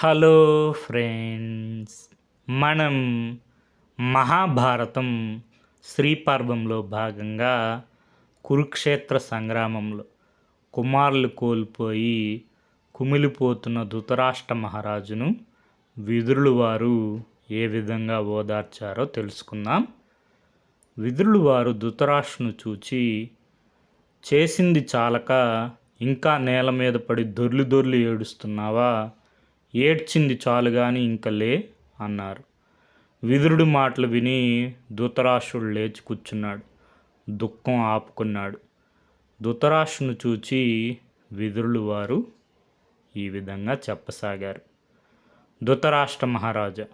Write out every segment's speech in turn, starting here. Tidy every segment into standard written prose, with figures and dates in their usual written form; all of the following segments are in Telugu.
హలో ఫ్రెండ్స్, మనం మహాభారతం శ్రీపర్వంలో భాగంగా కురుక్షేత్ర సంగ్రామంలో కుమారులు కోల్పోయి కుమిలిపోతున్న ధృతరాష్ట్ర మహారాజును విదురులు వారు ఏ విధంగా ఓదార్చారో తెలుసుకుందాం. విదురులు వారు ధృతరాష్ట్రును చూచి, చేసింది చాలక ఇంకా నేల మీద పడి దొర్లి దొర్లి ఏడుస్తున్నావా? ఏడ్చింది చాలు గాని ఇంక లే అన్నారు. విదురుడి మాటలు విని ధృతరాష్ట్రుడు లేచి కూర్చున్నాడు. దుఃఖం ఆపుకున్నాడు. ధృతరాష్ట్రును చూచి విదురులు వారు ఈ విధంగా చెప్పసాగారు. ధృతరాష్ట్ర మహారాజా,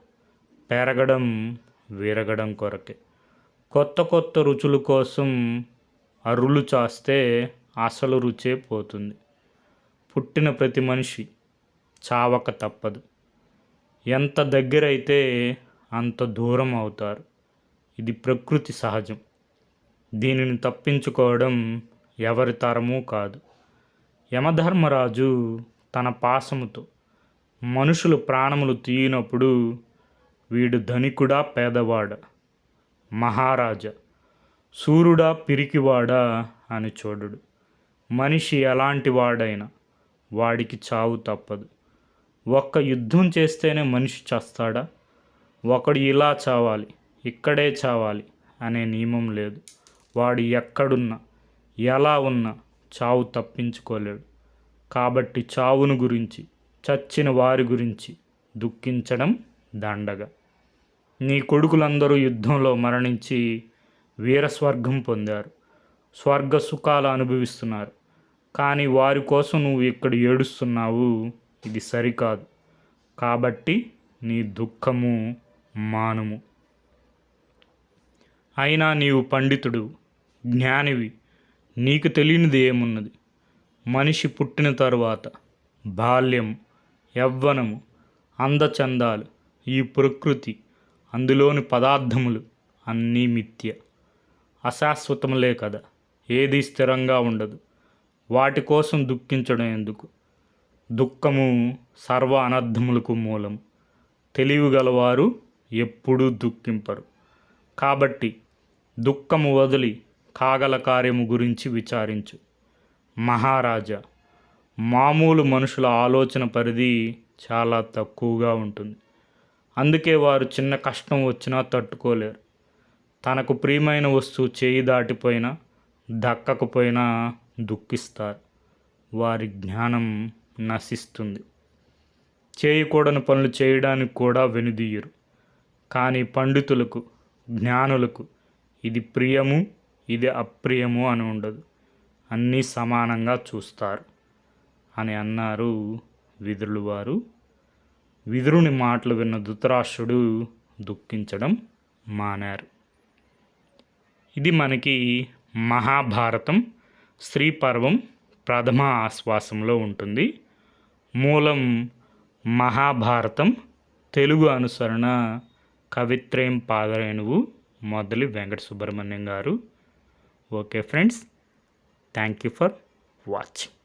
పెరగడం విరగడం కొరకే. కొత్త కొత్త రుచుల కోసం అరులు చాస్తే అసలు రుచే పోతుంది. పుట్టిన ప్రతి మనిషి చావక తప్పదు. ఎంత దగ్గరైతే అంత దూరం అవుతారు. ఇది ప్రకృతి సహజం. దీనిని తప్పించుకోవడం ఎవరి తరమూ కాదు. యమధర్మరాజు తన పాశముతో మనుషులు ప్రాణములు తీయినప్పుడు వీడు ధనికుడా పేదవాడా, మహారాజా, సూర్యుడా పిరికివాడా అని చూడడు. మనిషి ఎలాంటి వాడైనా వాడికి చావు తప్పదు. ఒక్క యుద్ధం చేస్తేనే మనిషి చస్తాడా? ఒకడు ఇలా చావాలి, ఇక్కడే చావాలి అనే నియమం లేదు. వాడు ఎక్కడున్నా ఎలా ఉన్నా చావు తప్పించుకోలేడు. కాబట్టి చావును గురించి, చచ్చిన వారి గురించి దుఃఖించడం దండగ. నీ కొడుకులందరూ యుద్ధంలో మరణించి వీరస్వర్గం పొందారు, స్వర్గ సుఖాలు అనుభవిస్తున్నారు. కానీ వారి కోసం నువ్వు ఇక్కడ ఏడుస్తున్నావు. ఇది సరికాదు. కాబట్టి నీ దుఃఖము మానుము. అయినా నీవు పండితుడు, జ్ఞానివి. నీకు తెలియనిది ఏమున్నది? మనిషి పుట్టిన తరువాత బాల్యం, యవ్వనము, అందచందాలు, ఈ ప్రకృతి, అందులోని పదార్థములు అన్నీ మిథ్య, అశాశ్వతములే కదా. ఏది స్థిరంగా ఉండదు. వాటి కోసం దుఃఖించడం ఎందుకు? దుఃఖము సర్వ అనర్థములకు మూలం. తెలివిగలవారు ఎప్పుడూ దుఃఖింపరు. కాబట్టి దుఃఖము వదిలి కాగల కార్యము గురించి విచారించు. మహారాజా, మామూలు మనుషుల ఆలోచన పరిధి చాలా తక్కువగా ఉంటుంది. అందుకే వారు చిన్న కష్టం వచ్చినా తట్టుకోలేరు. తనకు ప్రియమైన వస్తువు చేయి దాటిపోయినా, దక్కకపోయినా దుఃఖిస్తారు. వారి జ్ఞానం నశిస్తుంది. చేయకూడని పనులు చేయడానికి కూడా వెనుదీయరు. కానీ పండితులకు, జ్ఞానులకు ఇది ప్రియము, ఇది అప్రియము అని ఉండదు. అన్నీ సమానంగా చూస్తారు అని అన్నారు విదురులు వారు. విదురుని మాటలు విన్న ధృతరాష్ట్రుడు దుఃఖించడం మానారు. ఇది మనకి మహాభారతం శ్రీపర్వం ప్రథమ ఆశ్వాసంలో ఉంటుంది. మూలం మహాభారతం, తెలుగు అనుసరణ కవిత్రయం పాదరేణువు మొదలి వెంకట సుబ్రహ్మణ్యం గారు. Okay friends, thank you for watching.